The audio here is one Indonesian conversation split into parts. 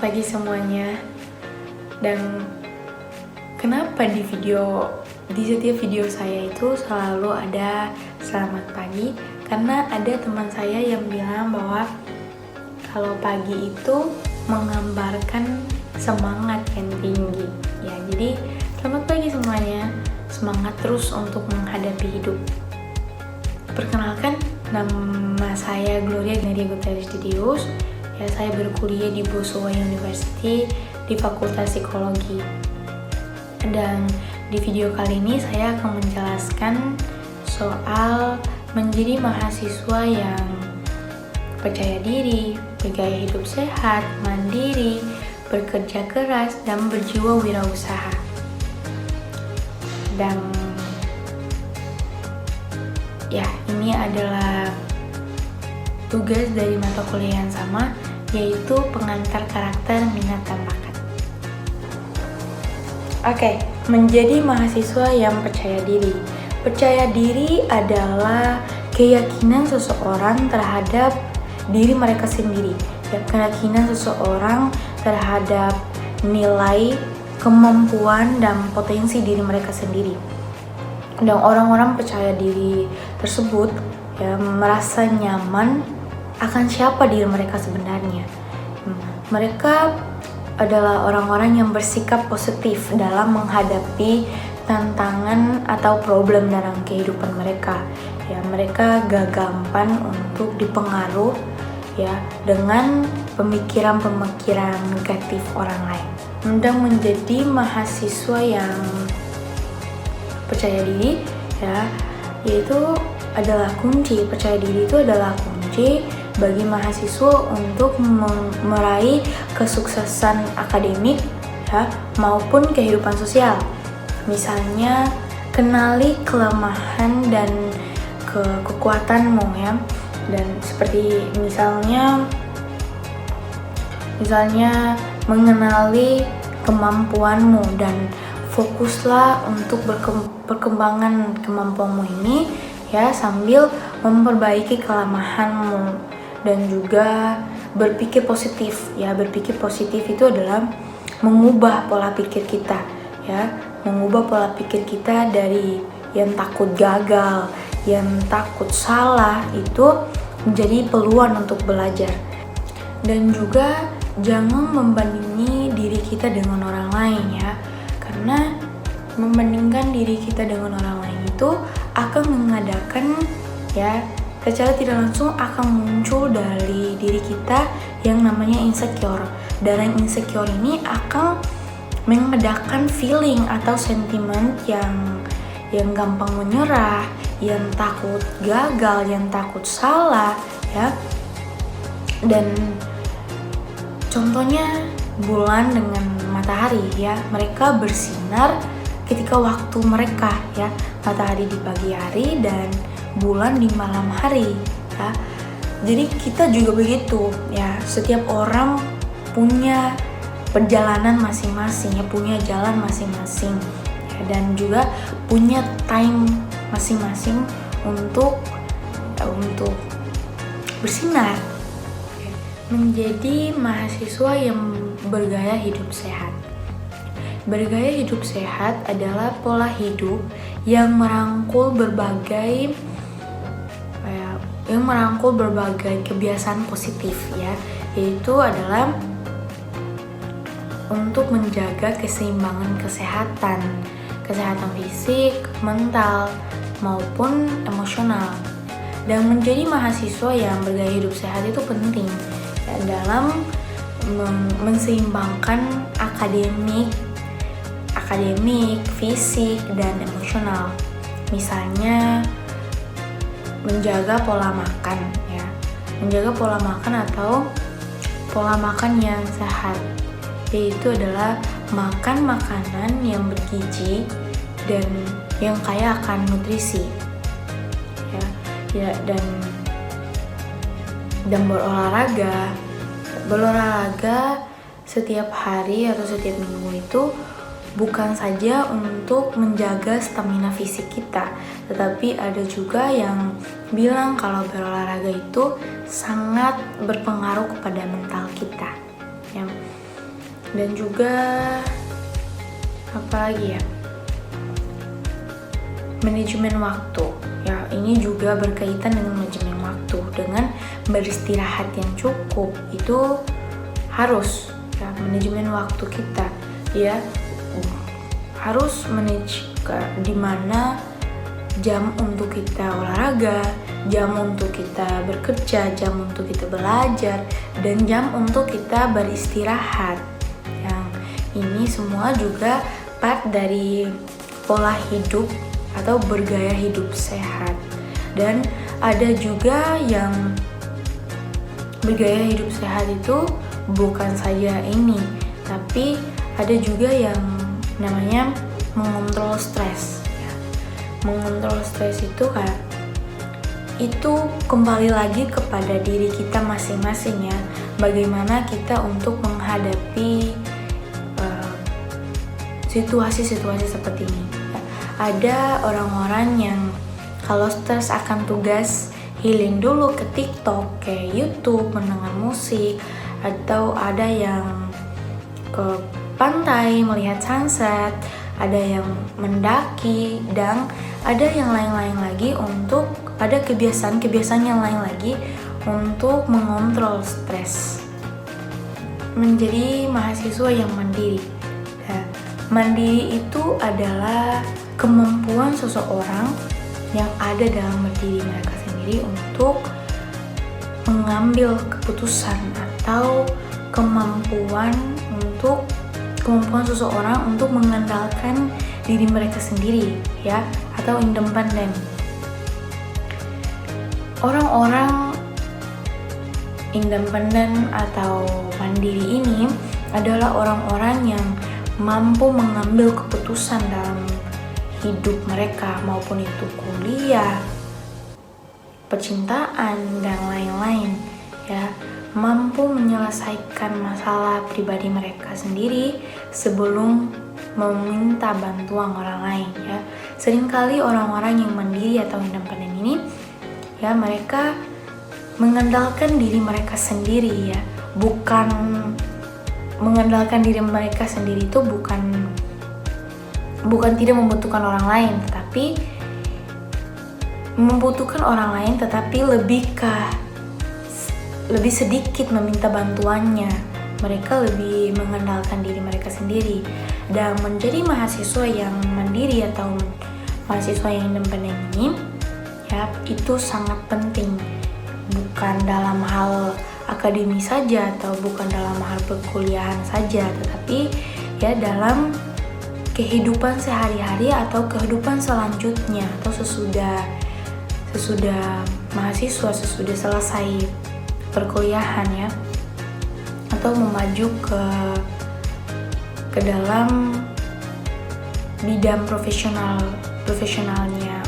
pagi semuanya. Dan kenapa di setiap video saya itu selalu ada selamat pagi? Karena ada teman saya yang bilang bahwa kalau pagi itu menggambarkan semangat yang tinggi. Ya, jadi selamat pagi semuanya. Semangat terus untuk menghadapi hidup. Perkenalkan, nama saya Gloria Nadia Gutarisdidius. Ya, saya berkuliah di Bosowa University di Fakultas Psikologi. Dan di video kali ini saya akan menjelaskan soal menjadi mahasiswa yang percaya diri, bergaya hidup sehat, mandiri, bekerja keras, dan berjiwa wirausaha. Dan ya, ini adalah tugas dari mata kuliah yang sama, yaitu pengantar karakter, minat, dan bakat. Oke, menjadi mahasiswa yang percaya diri. Percaya diri adalah keyakinan seseorang terhadap diri mereka sendiri. Ya, keyakinan seseorang terhadap nilai, kemampuan, dan potensi diri mereka sendiri. Dan orang-orang percaya diri tersebut ya merasa nyaman akan siapa diri mereka sebenarnya. Mereka adalah orang-orang yang bersikap positif dalam menghadapi tantangan atau problem dalam kehidupan mereka. Ya, mereka gak gampang untuk dipengaruh ya dengan pemikiran-pemikiran negatif orang lain. Dan menjadi mahasiswa yang percaya diri ya, yaitu adalah kunci. Percaya diri itu adalah kunci bagi mahasiswa untuk meraih kesuksesan akademik ya, maupun kehidupan sosial. Misalnya, kenali kelemahan dan kekuatanmu ya. Dan seperti misalnya mengenali kemampuanmu dan fokuslah untuk perkembangan kemampuanmu ini ya, sambil memperbaiki kelemahanmu dan juga berpikir positif ya. Berpikir positif itu adalah mengubah pola pikir kita ya, mengubah pola pikir kita dari yang takut gagal, yang takut salah itu menjadi peluang untuk belajar. Dan juga jangan membandingi diri kita dengan orang lain ya, karena membandingkan diri kita dengan orang lain itu akan mengadakan ya, secara tidak langsung akan muncul dari diri kita yang namanya insecure. Dan yang insecure ini akan mengadakan feeling atau sentimen yang gampang menyerah, yang takut gagal, yang takut salah ya. Dan contohnya bulan dengan matahari ya, mereka bersinar ketika waktu mereka ya, matahari di pagi hari dan bulan di malam hari ya. Jadi kita juga begitu ya, setiap orang punya perjalanan masing-masing ya, punya jalan masing-masing ya, dan juga punya time masing-masing untuk bersinar. Menjadi mahasiswa yang bergaya hidup sehat. Bergaya hidup sehat adalah pola hidup yang merangkul berbagai kebiasaan positif ya, yaitu adalah untuk menjaga keseimbangan kesehatan fisik, mental maupun emosional. Dan menjadi mahasiswa yang bergaya hidup sehat itu penting ya, dalam menseimbangkan akademik, fisik, dan emosional. Misalnya menjaga pola makan ya, menjaga pola makan atau pola makan yang sehat, yaitu adalah makan makanan yang bergizi dan yang kaya akan nutrisi ya, dan berolahraga setiap hari atau setiap minggu itu bukan saja untuk menjaga stamina fisik kita, tetapi ada juga yang bilang kalau berolahraga itu sangat berpengaruh kepada mental kita. Ya. Dan juga apa lagi ya, manajemen waktu ya, ini juga berkaitan dengan manajemen waktu, dengan beristirahat yang cukup itu harus ya, manajemen waktu kita ya, harus manage di mana jam untuk kita olahraga, jam untuk kita bekerja, jam untuk kita belajar, dan jam untuk kita beristirahat. Yang ini semua juga part dari pola hidup atau bergaya hidup sehat. Dan ada juga yang bergaya hidup sehat itu bukan saja ini, tapi ada juga yang namanya mengontrol stres. Mengontrol stres itu kan, itu kembali lagi kepada diri kita masing-masing ya, bagaimana kita untuk menghadapi situasi-situasi seperti ini. Ada orang-orang yang kalau stres akan tugas healing dulu ke TikTok, kayak YouTube, mendengar musik, atau ada yang ke pantai melihat sunset, ada yang mendaki, dan ada yang lain-lain lagi untuk ada kebiasaan yang lain lagi untuk mengontrol stres. Menjadi mahasiswa yang mandiri. Nah, mandiri itu adalah kemampuan seseorang yang ada dalam diri mereka sendiri untuk mengambil keputusan, atau kemampuan seseorang untuk mengandalkan diri mereka sendiri ya, atau independen. Orang-orang independen atau mandiri ini adalah orang-orang yang mampu mengambil keputusan dalam hidup mereka, maupun itu kuliah, percintaan, dan lain-lain ya, mampu menyelesaikan masalah pribadi mereka sendiri sebelum meminta bantuan orang lain ya. Seringkali orang-orang yang mandiri atau independen ini ya, mereka mengandalkan diri mereka sendiri ya, bukan mengandalkan diri mereka sendiri itu bukan tidak membutuhkan orang lain, tetapi membutuhkan orang lain, tetapi lebih sedikit meminta bantuannya. Mereka lebih mengandalkan diri mereka sendiri. Dan menjadi mahasiswa yang mandiri atau mahasiswa yang independen ini ya, itu sangat penting, bukan dalam hal akademis saja atau bukan dalam hal perkuliahan saja, tetapi ya dalam kehidupan sehari-hari atau kehidupan selanjutnya, atau sesudah mahasiswa, sesudah selesai perkuliahan ya, atau memaju ke dalam bidang profesionalnya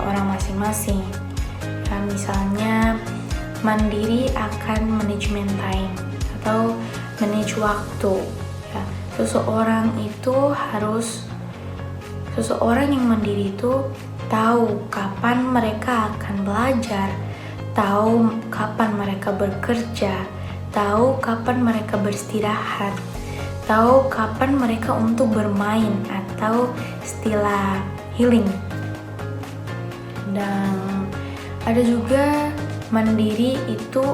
orang masing-masing ya. Misalnya mandiri akan manajemen time atau manage waktu ya. Seseorang yang mandiri itu tahu kapan mereka akan belajar, tahu kapan mereka bekerja, tahu kapan mereka beristirahat, tahu kapan mereka untuk bermain atau istilah healing. Dan ada juga mandiri itu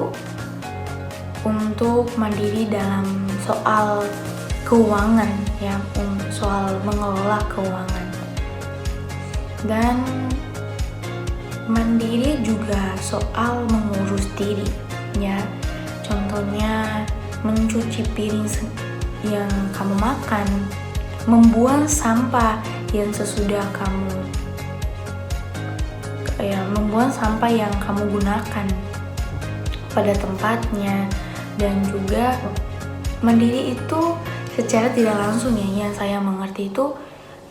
untuk mandiri dalam soal keuangan ya, soal mengelola keuangan. Dan mandiri juga soal mengurus diri ya. Contohnya mencuci piring yang kamu makan, membuang sampah yang membuang sampah yang kamu gunakan pada tempatnya. Dan juga mandiri itu secara tidak langsung ya, yang saya mengerti itu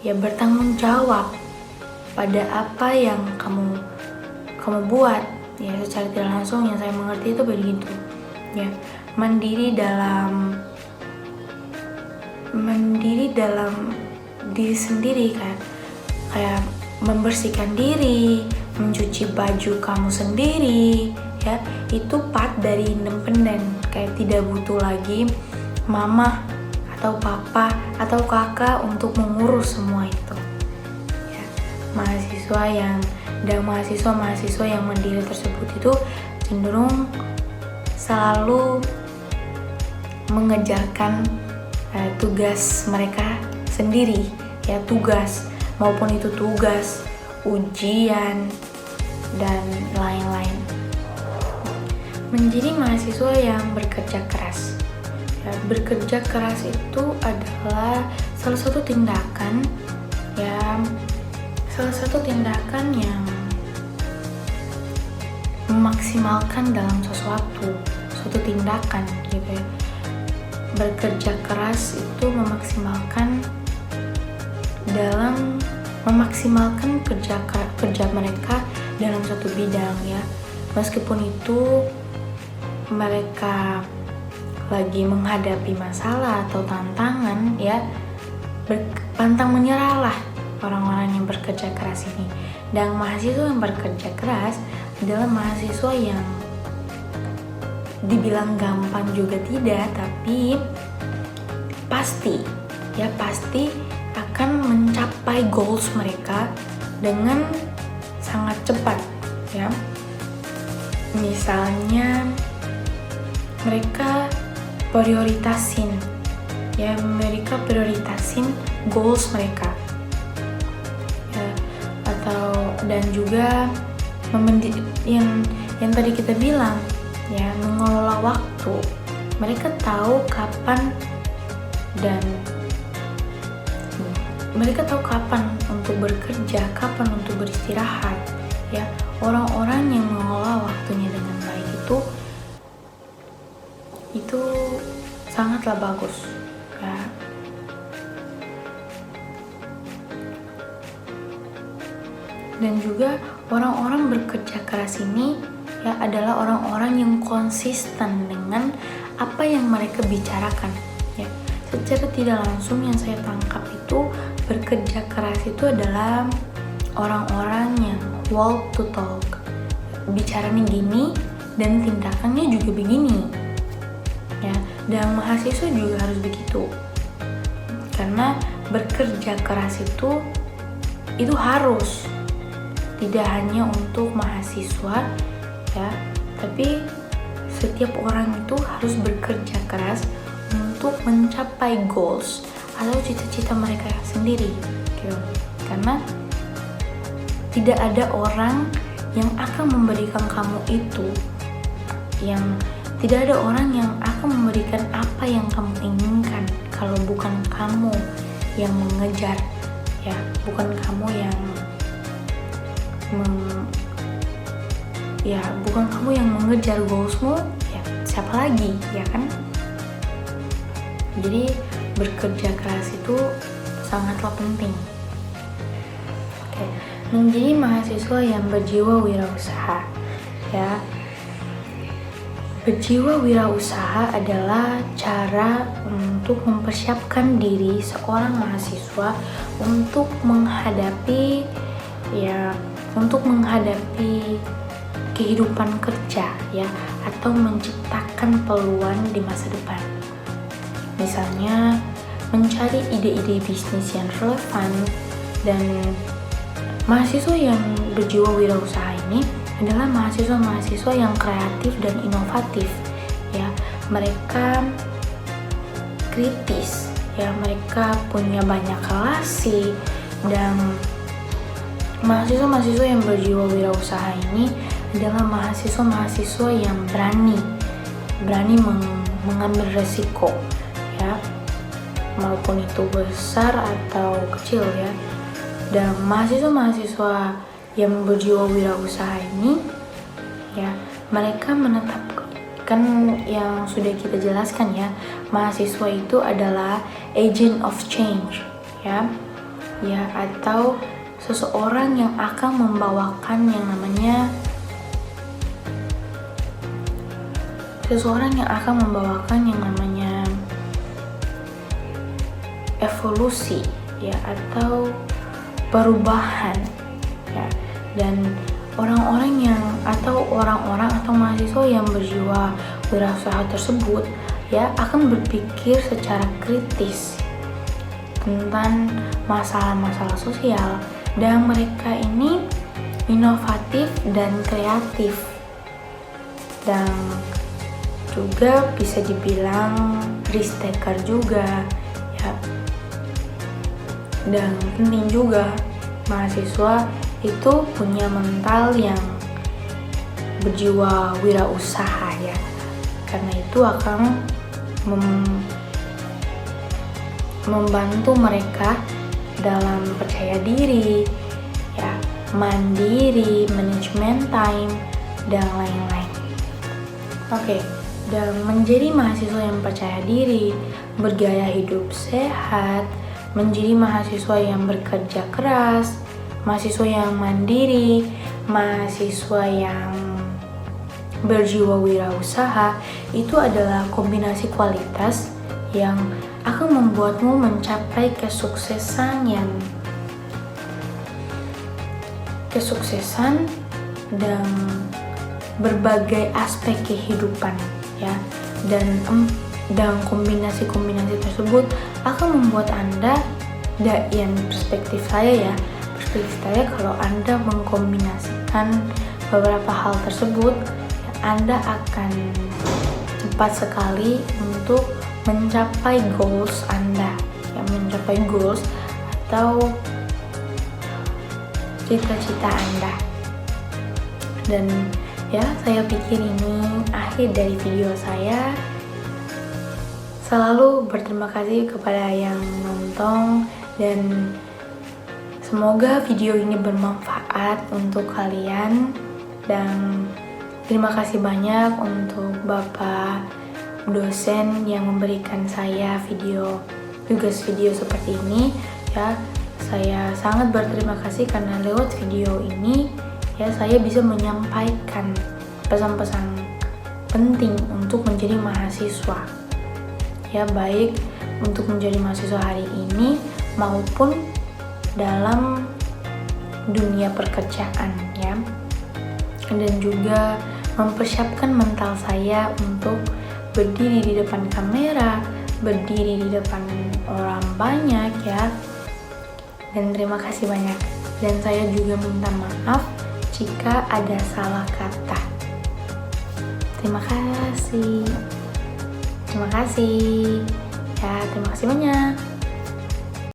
ya bertanggung jawab pada apa yang kamu buat ya, secara tidak langsung yang saya mengerti itu begitu ya. Mandiri dalam diri sendiri kan, kayak membersihkan diri, mencuci baju kamu sendiri ya, itu part dari independen. Kayak tidak butuh lagi mama atau papa atau kakak untuk mengurus semua itu. Ya, mahasiswa yang mandiri tersebut itu cenderung selalu mengejarkan tugas mereka sendiri, ya, tugas maupun itu tugas, ujian dan lain-lain. Menjadi mahasiswa yang bekerja keras. Ya, bekerja keras itu adalah salah satu tindakan yang memaksimalkan dalam suatu tindakan gitu ya. Bekerja keras itu memaksimalkan kerja mereka dalam satu bidang, ya. Meskipun itu mereka lagi menghadapi masalah atau tantangan, ya, pantang menyerahlah orang-orang yang bekerja keras ini. Dan mahasiswa yang bekerja keras adalah mahasiswa yang dibilang gampang juga tidak, tapi pasti akan mencapai goals mereka dengan sangat cepat, ya. Misalnya mereka prioritasin goals mereka, ya, dan juga yang tadi kita bilang, ya, mengelola waktu. Mereka tahu kapan untuk bekerja, kapan untuk beristirahat, ya. Orang-orang yang mengelola waktunya dengan baik itu sangatlah bagus, ya. Dan juga orang-orang bekerja keras ini, ya, adalah orang-orang yang konsisten dengan apa yang mereka bicarakan, ya. Secara tidak langsung yang saya tangkap itu, bekerja keras itu adalah orang-orang yang walk to talk, bicaranya gini dan tindakannya juga begini, ya. Dan mahasiswa juga harus begitu, karena bekerja keras itu harus, tidak hanya untuk mahasiswa, ya, tapi setiap orang itu harus bekerja keras untuk mencapai goals atau cita-cita mereka sendiri, gitu. Karena tidak ada orang yang akan memberikan kamu itu, tidak ada orang yang akan memberikan apa yang kamu inginkan kalau bukan kamu yang mengejar, ya, bukan kamu yang mengejar goalsmu, ya, siapa lagi, ya kan? Jadi bekerja keras itu sangatlah penting. Oke. Menjadi mahasiswa yang berjiwa wirausaha, ya. Berjiwa wirausaha adalah cara untuk mempersiapkan diri seorang mahasiswa untuk menghadapi kehidupan kerja, ya, atau menciptakan peluang di masa depan. Misalnya mencari ide-ide bisnis yang relevan. Dan mahasiswa yang berjiwa wirausaha ini adalah mahasiswa-mahasiswa yang kreatif dan inovatif, ya. Mereka kritis, ya, mereka punya banyak relasi. Dan mahasiswa-mahasiswa yang berjiwa wirausaha ini adalah mahasiswa-mahasiswa yang berani mengambil resiko, ya, maupun itu besar atau kecil, ya. Dan mahasiswa-mahasiswa yang berjiwa wirausaha ini, ya, mereka menetapkan yang sudah kita jelaskan, ya. Mahasiswa itu adalah agent of change, ya, atau seseorang yang akan membawakan yang namanya evolusi, ya, atau perubahan, ya. Dan orang-orang atau mahasiswa yang berjiwa wirausaha tersebut ya akan berpikir secara kritis tentang masalah-masalah sosial, dan mereka ini inovatif dan kreatif, dan juga bisa dibilang risk taker juga ya. Dan penting juga mahasiswa itu punya mental yang berjiwa wirausaha ya, karena itu akan membantu mereka dalam percaya diri ya, mandiri, manajemen time, dan lain-lain. Oke, dan menjadi mahasiswa yang percaya diri, bergaya hidup sehat, menjadi mahasiswa yang bekerja keras, mahasiswa yang mandiri, mahasiswa yang berjiwa wirausaha, itu adalah kombinasi kualitas yang akan membuatmu mencapai kesuksesan dan berbagai aspek kehidupan ya, dan kombinasi tersebut akan membuat Anda perspektif saya kalau Anda mengkombinasikan beberapa hal tersebut, Anda akan cepat sekali untuk mencapai goals Anda ya, mencapai goals atau cita-cita Anda. Dan ya, saya pikir ini akhir dari video saya. Selalu berterima kasih kepada yang nonton, dan semoga video ini bermanfaat untuk kalian. Dan terima kasih banyak untuk Bapak dosen yang memberikan saya tugas video seperti ini ya. Saya sangat berterima kasih karena lewat video ini ya, saya bisa menyampaikan pesan-pesan penting untuk menjadi mahasiswa ya, baik untuk menjadi mahasiswa hari ini maupun dalam dunia pekerjaan ya, dan juga mempersiapkan mental saya untuk berdiri di depan kamera, berdiri di depan orang banyak ya. Dan terima kasih banyak, dan saya juga minta maaf jika ada salah kata. Terima kasih ya, terima kasih banyak.